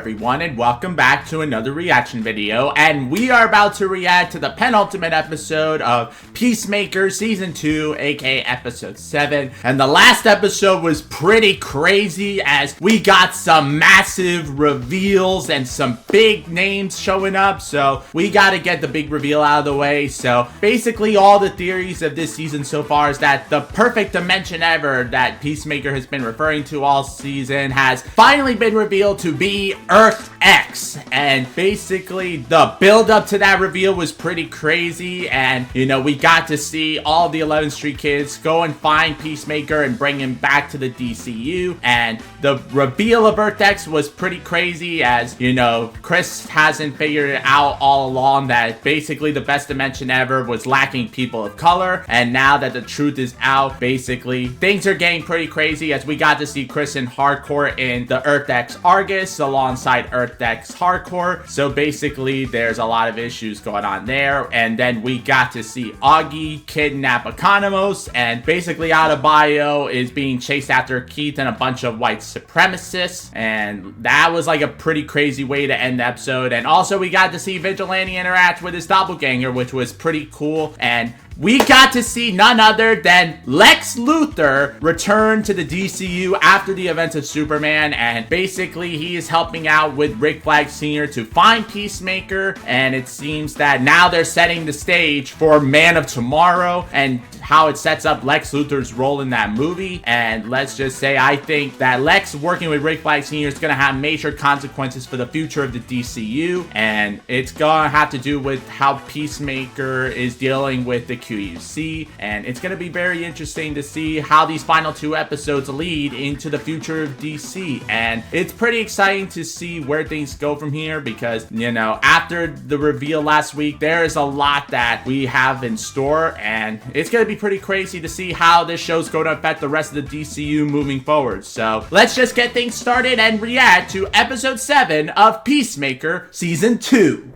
everyone, and welcome back to another reaction video, and we are about to react to the penultimate episode of Peacemaker Season 2, aka Episode 7, and the last episode was pretty crazy as we got some massive reveals and some big names showing up, so we gotta get the big reveal out of the way. So basically all the theories of this season so far is that the perfect dimension ever that Peacemaker has been referring to all season has finally been revealed to be Earth X, and basically the build up to that reveal was pretty crazy, and you know, we got to see all the 11th Street kids go and find Peacemaker and bring him back to the DCU, and the reveal of Earth X was pretty crazy as, you know, Chris hasn't figured it out all along that basically the best dimension ever was lacking people of color, and now that the truth is out, basically things are getting pretty crazy as we got to see Chris in Hardcore in the Earth X Argus alongside Earth X Hardcore, so basically there's a lot of issues going on there. And then we got to see Augie kidnap Economos, and basically Adebayo is being chased after Keith and a bunch of white supremacists, and that was like a pretty crazy way to end the episode. And also we got to see Vigilante interact with his doppelganger, which was pretty cool, and we got to see none other than Lex Luthor return to the DCU after the events of Superman, and basically he is helping out with Rick Flag Sr. to find Peacemaker, and it seems that now they're setting the stage for Man of Tomorrow and how it sets up Lex Luthor's role in that movie. And let's just say I think that Lex working with Rick Flag Sr. is going to have major consequences for the future of the DCU, and it's going to have to do with how Peacemaker is dealing with the QUC, and it's going to be very interesting to see how these final two episodes lead into the future of DC. And it's pretty exciting to see where things go from here because, you know, after the reveal last week, there is a lot that we have in store, and it's going to be pretty crazy to see how this show's going to affect the rest of the DCU moving forward. So let's just get things started and react to episode 7 of Peacemaker Season 2.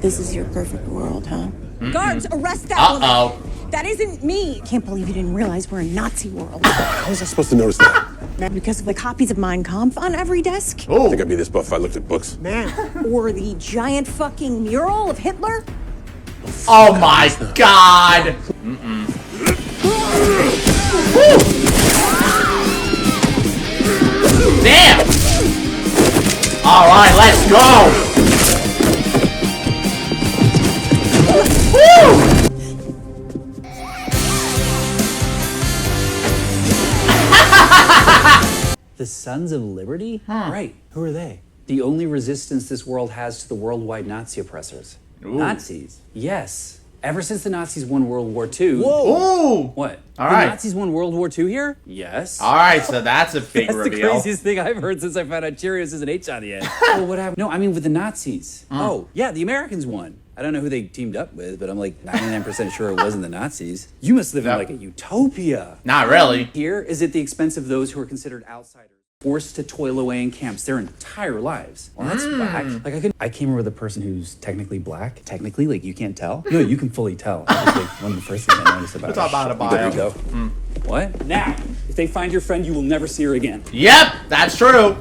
This is your perfect world, huh? Guards, arrest that woman. That isn't me. Can't believe you didn't realize we're in Nazi world. How was I supposed to notice that? Because of the copies of Mein Kampf on every desk? I think I'd be this buff if I looked at books. Or the giant fucking mural of Hitler? Oh my god! Damn! Alright, let's go! Woo! The Sons of Liberty? Huh. Right. Who are they? The only resistance this world has to the worldwide Nazi oppressors. Ooh. Nazis? Yes. Ever since the Nazis won World War II. Whoa! Ooh! What? All the right. Nazis won World War II here? Yes. Alright, so that's a big That's reveal. the craziest thing I've heard since I found out Cheerios is an H on the end. Well, what happened? No, I mean with the Nazis. Oh, yeah, the Americans won. I don't know who they teamed up with, but I'm like 99% sure it wasn't the Nazis. You must live in like a utopia. Not really. Here is at the expense of those who are considered outsiders, forced to toil away in camps their entire lives. Well, that's whack. Like I came here with a person who's technically black. Technically, like you can't tell. No, you can fully tell. That was like one of the first things I noticed about We'll talk about Adebayo. There you go. What? Now, if they find your friend, you will never see her again. Yep, that's true.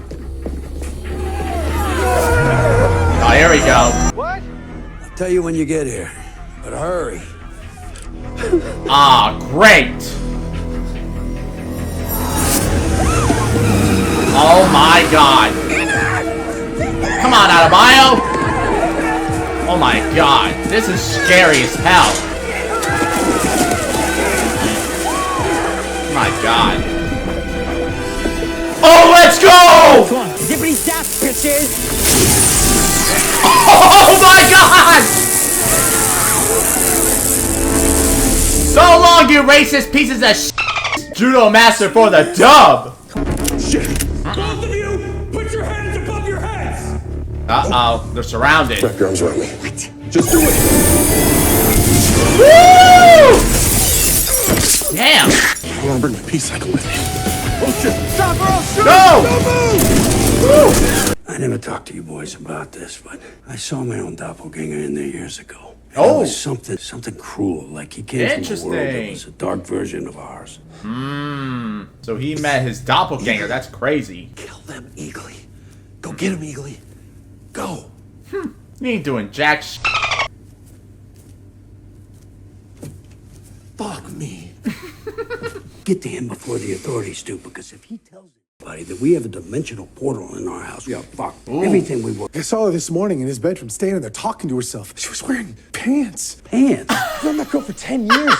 Oh, here we go. What? I'll tell you when you get here, but hurry. Ah, great. Oh my god. Come on, Adebayo. Oh my god. This is scary as hell. My god. Oh, let's go! Come on, zippity zap, bitches! Oh my god! So long, you racist pieces of shit! Judo Master for the dub! Shit! Both of you, put your hands above your heads! Uh-oh, they're surrounded. Wrap your arms around me. What? Just do it! Woo! Damn! I want to bring my peace cycle with me. Oh shit! Stop or I'll shoot! Go! Don't move! I never talked to you boys about this, but I saw my own doppelganger in there years ago. Oh. It was something cruel, like he came from a world that Interesting. was a dark version of ours. So he met his doppelganger. That's crazy. Kill them, Eagly. Go get him, Eagly. Go. You ain't doing jack sh. Fuck me. Get to him before the authorities do, because if he tells anybody that we have a dimensional portal in our house, we are fucked. Everything we work. I saw her this morning in his bedroom, standing there talking to herself. She was wearing pants. Pants. I've known that girl for 10 years.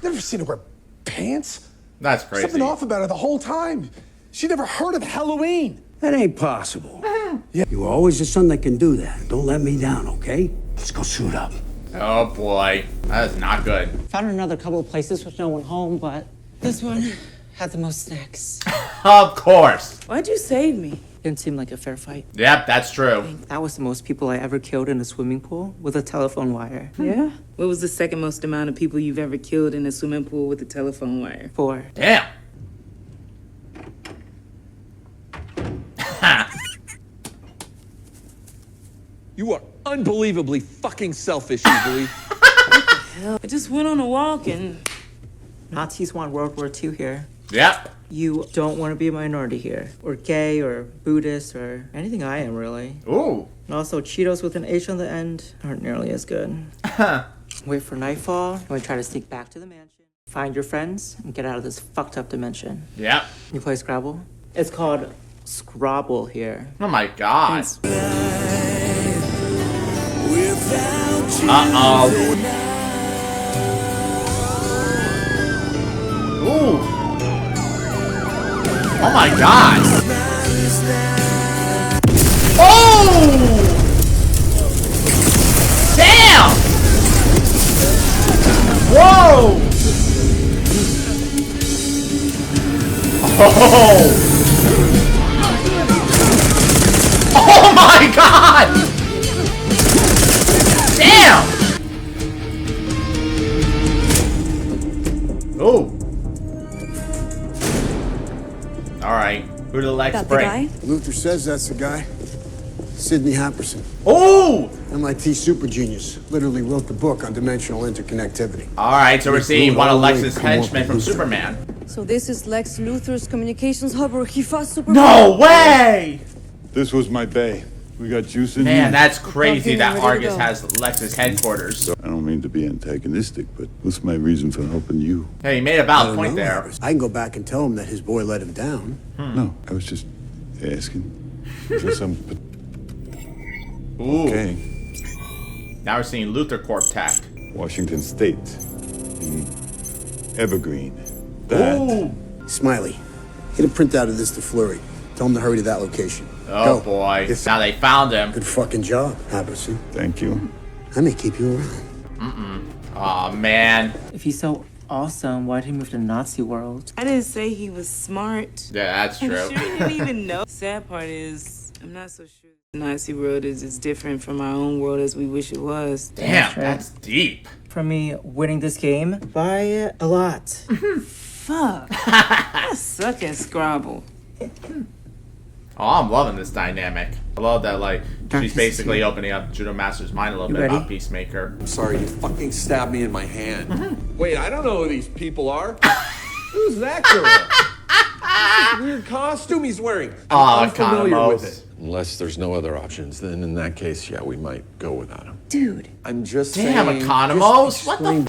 Never seen her wear pants. That's crazy. Something off about her the whole time. She never heard of Halloween. That ain't possible. Yeah. You were always the son that can do that. Don't let me down, okay? Let's go suit up. Oh boy, that is not good. Found another couple of places with no one home, but this one had the most snacks. Of course. Why'd you save me? Didn't seem like a fair fight. Yep, that's true. That was the most people I ever killed in a swimming pool with a telephone wire. Yeah? What was the second most amount of people you've ever killed in a swimming pool with a telephone wire? 4. Damn. You are unbelievably fucking selfish, Eagly. I just went on a walk and... Nazis want World War II here. Yep. You don't want to be a minority here, or gay, or Buddhist, or anything I am, really. Ooh. And also, Cheetos with an H on the end aren't nearly as good. Wait for nightfall, and we try to sneak back to the mansion, find your friends, and get out of this fucked up dimension. Yep. You play Scrabble? It's called Scrabble here. Oh my god. Uh-oh. Ooh. Oh my god. Oh! Damn! Whoa! Oh! Oh my god! Damn! Oh. Alright. Who did Lex That the bring? guy? Luther says that's the guy. Sidney Happerson. Oh! MIT super genius. Literally wrote the book on dimensional interconnectivity. Alright, so we're seeing one of Lex's Come up henchmen with from Luther. Superman. So this is Lex Luthor's communications hub where he fought Superman? No way! This was my bay. We got juice in Man, here. that's crazy Okay, that ready to Argus go. has Lex's headquarters. I don't mean to be antagonistic, but what's my reason for helping you? Hey, you made a I valid don't point know, there. Harris. I can go back and tell him that his boy let him down. No, I was just asking. Is there some... Ooh. Okay. Now we're seeing Luthor Corp tech. Washington State. In Evergreen. That... Ooh. Smiley, get a printout of this to Fleury. Tell him to hurry to that location. Oh Go. boy. Yes. Now they found him. Good fucking job, Happerson. Thank you. I may keep you around. Aw, man. If he's so awesome, why'd he move to Nazi world? I didn't say he was smart. Yeah, that's I'm true. sure he didn't even know. Sad part is, I'm not so sure the Nazi world is as different from our own world as we wish it was. Damn, true. that's deep. For me, winning this game by a lot. Fuck. I suck at Scrabble. Oh, I'm loving this dynamic. I love that, like, she's basically opening up Judo Master's mind a little bit ready? about Peacemaker. I'm sorry, you fucking stabbed me in my hand. Wait, I don't know who these people are. Who's that girl? This weird costume he's wearing. I'm unfamiliar with it. Unless there's no other options, then in that case, yeah, we might go without him. Dude. I'm just Damn, saying. Economos? What the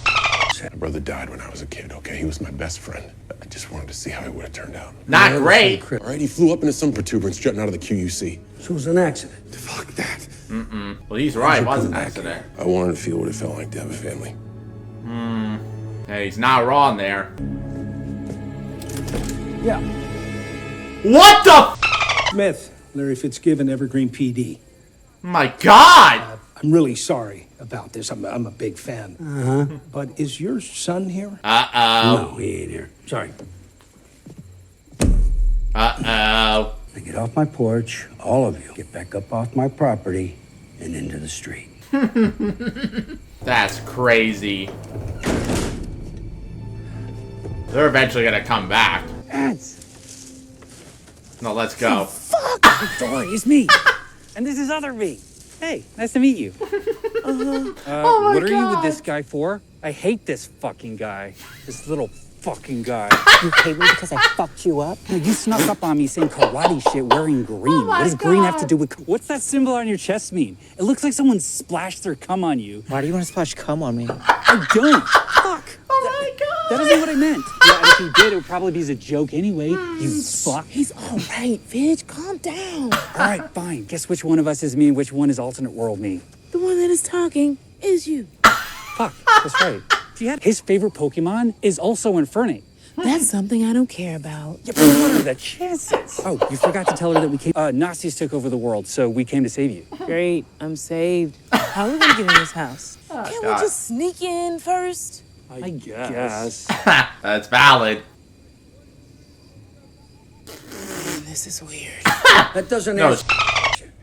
My brother died when I was a kid, okay? He was my best friend. I just wanted to see how it would have turned out. Not great. All right, he flew up into some protuberance jutting out of the QUC. So it was an accident. Fuck that. Well, he's right. It was an accident. I wanted to feel what it felt like to have a family. Hey, he's not wrong there. Yeah. What the Smith, Larry Fitzgibbon, Evergreen PD. My God! I'm really sorry about this. I'm a big fan. But is your son here? Uh-oh. No, he ain't here. Sorry. Uh-oh. Now get off my porch, all of you. Get back up off my property and into the street. That's crazy. They're eventually gonna come back. No, let's go. Sorry, it's me. And this is other me. Hey, nice to meet you. Oh my what are you with God. this guy for? I hate this fucking guy. This little fucking guy. You hate me because I fucked you up? No, you snuck up on me saying karate shit wearing green. What does green have to do with... What's that symbol on your chest mean? It looks like someone splashed their cum on you. Why do you want to splash cum on me? I don't. Fuck. Oh my god. That isn't what I meant. Yeah, and if you did, it would probably be as a joke anyway. You fuck. He's all right, Vidge. Calm down. All right, fine. Guess which one of us is me and which one is alternate world me. The one that is talking is you. Fuck, that's right. His favorite Pokemon is also Infernape. That's something I don't care about. Yeah, but what are the chances? Oh, you forgot to tell her that we came... Nazis took over the world, so we came to save you. Great, I'm saved. How are we gonna get in this house? Can't we just sneak in first? I guess. That's valid. This is weird. That doesn't answer.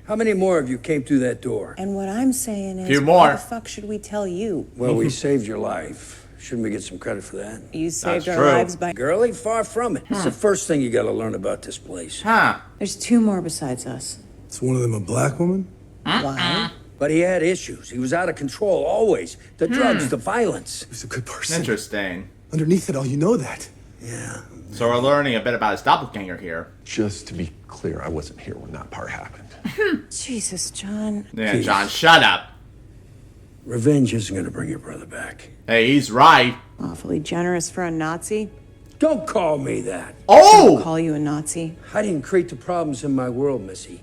How many more of you came through that door? And what I'm saying is, Few more. why the fuck should we tell you? Well, we saved your life. Shouldn't we get some credit for that? You saved That's our true. lives by... Girlie, far from it. It's the first thing you gotta learn about this place. Huh. There's 2 more besides us. Is one of them a black woman? Why? But he had issues. He was out of control, always. The drugs, the violence. He's a good person. Interesting. Underneath it all, you know that. Yeah. So we're learning a bit about his doppelganger here. Just to be clear, I wasn't here when that part happened. Jesus, John. Yeah, John, shut up. Revenge isn't gonna bring your brother back. Hey, he's right. Awfully generous for a Nazi. Don't call me that. Oh! Call you a Nazi. I didn't create the problems in my world, Missy.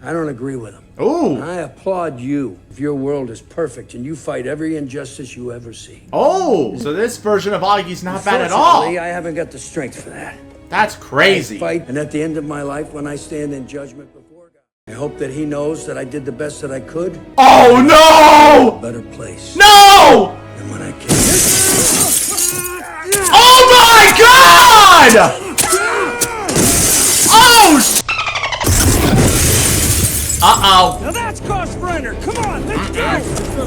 I don't agree with them. Ooh. I applaud you if your world is perfect and you fight every injustice you ever see. Oh, so this version of Augie's not bad at all. Unfortunately, I haven't got the strength for that. That's crazy. I fight, and at the end of my life, when I stand in judgment before God, I hope that he knows that I did the best that I could. Oh no! A better place. No! And when I came. Oh my god! Oh! Uh-oh. Now that's cross-brainer. Come on, let's go.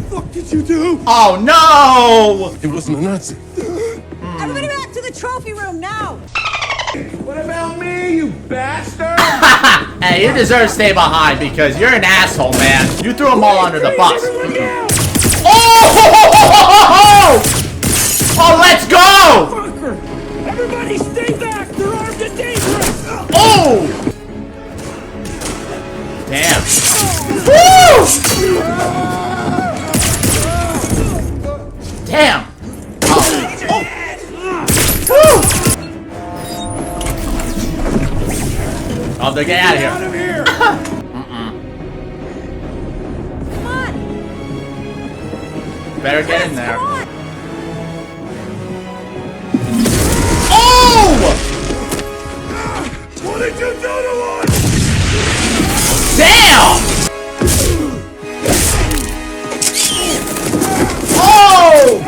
What did you do? Oh no! He wasn't a Nazi. Everybody back to the trophy room now! What about me, you bastard? Hey, you deserve to stay behind because you're an asshole, man. You threw them all under the bus. Oh! Oh, let's go! Fucker! Everybody stay back! They're armed and dangerous! Oh! Damn. Woo! Damn. Oh. Woo! Oh, they're getting out of here. Come on! Better get in there. Come on! Oh! What did you do to us? Damn! Oh!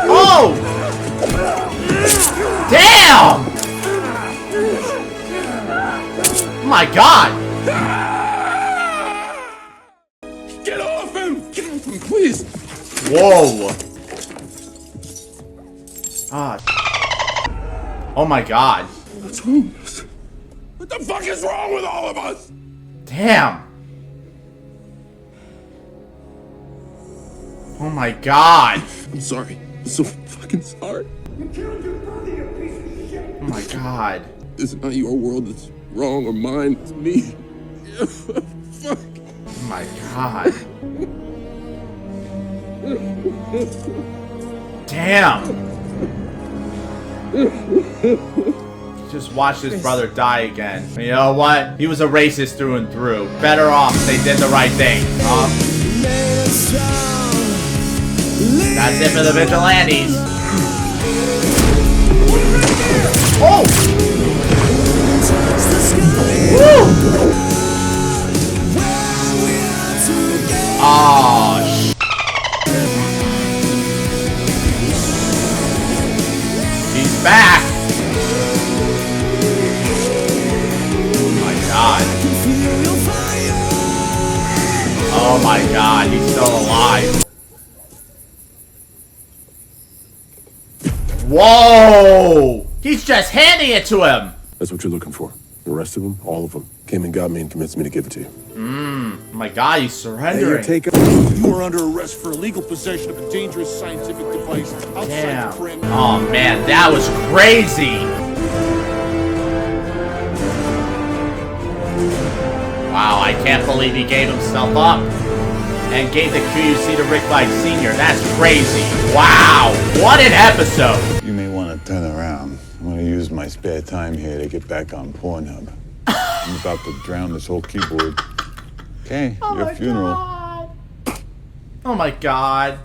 Oh! Damn! Oh my god! Get off him! Get off him, please! Whoa! Ah. Oh my god. What's wrong with us? What the fuck is wrong with all of us? Damn. Oh my god. I'm sorry. I'm so fucking sorry. You killed your brother, you piece of shit! Oh my god. It's not your world that's wrong or mine. It's me. Fuck. Oh my god. Damn. Just watched his brother die again. You know what? He was a racist through and through. Better off they did the right thing. That's it for the vigilantes. Oh! Woo! Oh, he's back. Oh my god. Oh my god, he's still alive. Whoa! He's just handing it to him. That's what you're looking for. The rest of them, all of them, came and got me and convinced me to give it to you. Oh my God, he's surrendering. You are under arrest for illegal possession of a dangerous scientific device outside Damn. the parameters. Oh man, that was crazy. Wow, I can't believe he gave himself up and gave the QUC to Rick Flag Sr. That's crazy. Wow, what an episode. You may want to turn around. I'm going to use my spare time here to get back on Pornhub. I'm about to drown this whole keyboard. Okay, your funeral. God. Oh my God.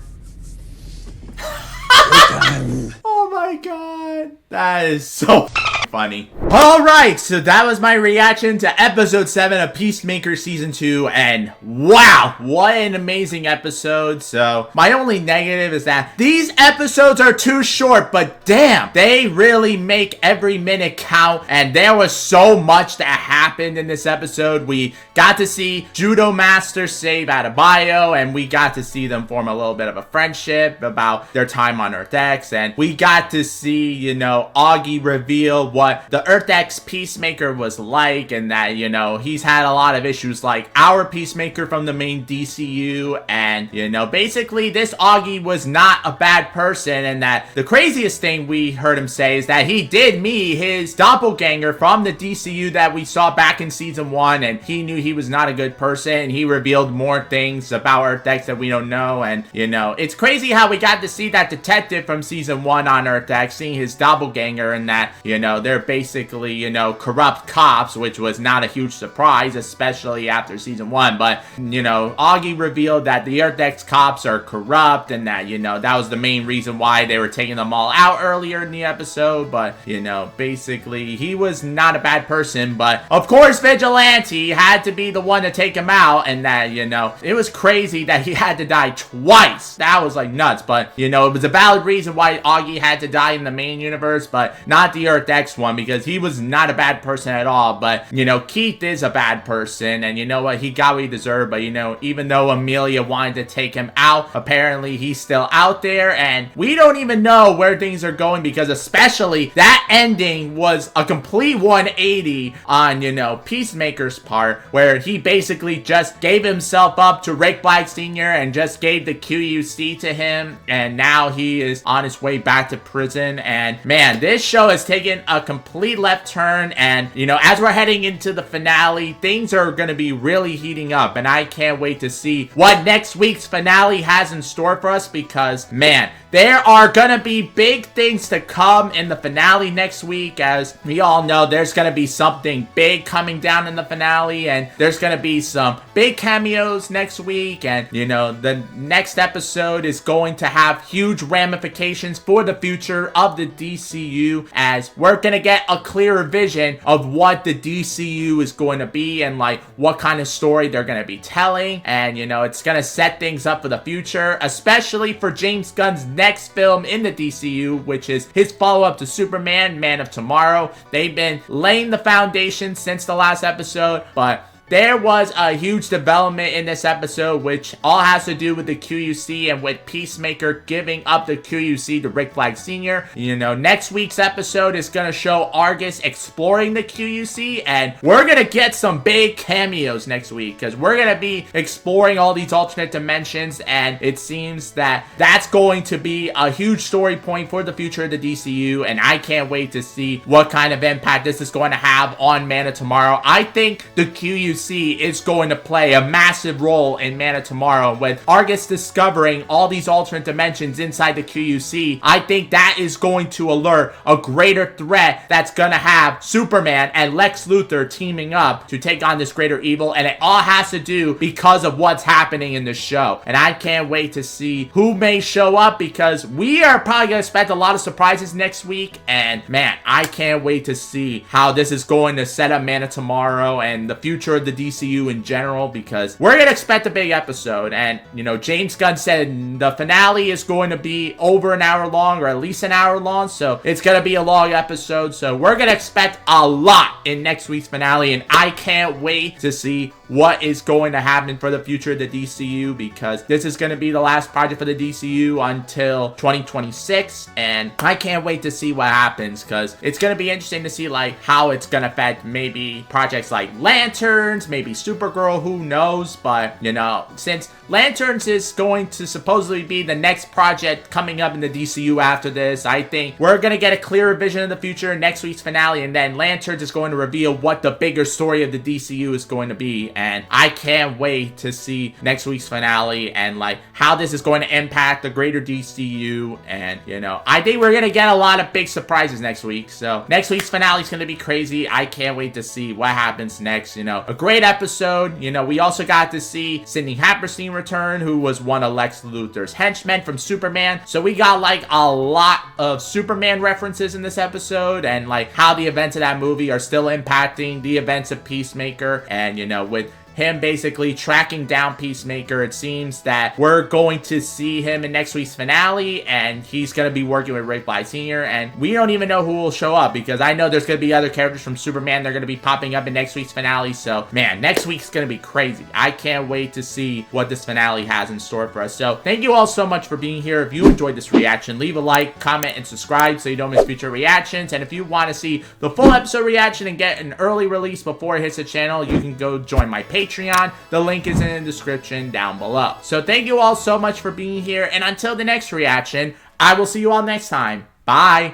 Oh my God. That is so funny. Alright, so that was my reaction to episode 7 of Peacemaker season 2, and wow, what an amazing episode. So my only negative is that these episodes are too short, but damn, they really make every minute count, and there was so much that happened in this episode. We got to see Judo Master save Adebayo, and we got to see them form a little bit of a friendship about their time on Earth X, and we got to see, you know, Augie reveal what the Earth X Peacemaker was like, and that, you know, he's had a lot of issues like our Peacemaker from the main DCU, and, you know, basically this Augie was not a bad person, and that the craziest thing we heard him say is that he did meet his doppelganger from the DCU that we saw back in season 1, and he knew he was not a good person, and he revealed more things about Earth X that we don't know. And, you know, it's crazy how we got to see that detective from season 1 on Earth X, seeing his doppelganger, and that, you know, they're basically, you know, corrupt cops, which was not a huge surprise, especially after season 1. But, you know, Augie revealed that the Earth X cops are corrupt, and that, you know, that was the main reason why they were taking them all out earlier in the episode. But, you know, basically, he was not a bad person, but of course Vigilante had to be the one to take him out, and that, you know, it was crazy that he had to die twice. That was like nuts. But, you know, it was a valid reason why Augie had to die in the main universe, but not the Earth X one, because he was not a bad person at all. But, you know, Keith is a bad person, and you know what, he got what he deserved. But, you know, even though Amelia wanted to take him out, apparently he's still out there, and we don't even know where things are going, because especially that ending was a complete 180 on, you know, Peacemaker's part, where he basically just gave himself up to Rick Flag Sr. and just gave the QUC to him, and now he is on his way back to prison. And man, this show has taken a complete left turn, and, you know, as we're heading into the finale, things are going to be really heating up, and I can't wait to see what next week's finale has in store for us, because, man, there are gonna be big things to come in the finale next week. As we all know, there's gonna be something big coming down in the finale, and there's gonna be some big cameos next week, and, you know, the next episode is going to have huge ramifications for the future of the DCU, as we're gonna get a clearer vision of what the DCU is going to be, and like what kind of story they're gonna be telling. And, you know, it's gonna set things up for the future, especially for James Gunn's next film in the DCU, which is his follow-up to Superman, Man of Tomorrow. They've been laying the foundation since the last episode, but there was a huge development in this episode, which all has to do with the QUC and with Peacemaker giving up the QUC to Rick Flag Sr. You know, next week's episode is going to show Argus exploring the QUC, and we're going to get some big cameos next week, because we're going to be exploring all these alternate dimensions, and it seems that that's going to be a huge story point for the future of the DCU, and I can't wait to see what kind of impact this is going to have on Man of Tomorrow. I think the QUC is going to play a massive role in Man of Tomorrow, with Argus discovering all these alternate dimensions inside the QUC. I think that is going to alert a greater threat that's going to have Superman and Lex Luthor teaming up to take on this greater evil, and it all has to do because of what's happening in the show. And I can't wait to see who may show up, because we are probably going to expect a lot of surprises next week, and man, I can't wait to see how this is going to set up Man of Tomorrow and the future of the DCU in general, because we're gonna expect a big episode. And, you know, James Gunn said the finale is going to be over an hour long, or at least an hour long, so it's gonna be a long episode. So we're gonna expect a lot in next week's finale, and I can't wait to see what is going to happen for the future of the DCU, because this is going to be the last project for the DCU until 2026, and I can't wait to see what happens, because it's going to be interesting to see like how it's going to affect maybe projects like Lanterns, maybe Supergirl, who knows. But you know, since Lanterns is going to supposedly be the next project coming up in the DCU after this, I think we're going to get a clearer vision of the future in next week's finale, and then Lanterns is going to reveal what the bigger story of the DCU is going to be, and I can't wait to see next week's finale and like how this is going to impact the greater DCU. And you know, I think we're going to get a lot of big surprises next week, so next week's finale is going to be crazy. I can't wait to see what happens next. You know, a great episode. You know, we also got to see Sidney Happerstein return, who was one of Lex Luthor's henchmen from Superman, so we got like a lot of Superman references in this episode, and like how the events of that movie are still impacting the events of Peacemaker. And you know, with him basically tracking down Peacemaker, it seems that we're going to see him in next week's finale, and he's going to be working with Ray Bly Sr., and we don't even know who will show up, because I know there's going to be other characters from Superman. They're going to be popping up in next week's finale, so man, next week's going to be crazy. I can't wait to see what this finale has in store for us. So thank you all so much for being here. If you enjoyed this reaction, leave a like, comment, and subscribe so you don't miss future reactions. And if you want to see the full episode reaction and get an early release before it hits the channel, you can go join my Patreon. The link is in the description down below. So thank you all so much for being here, and until the next reaction, I will see you all next time. Bye!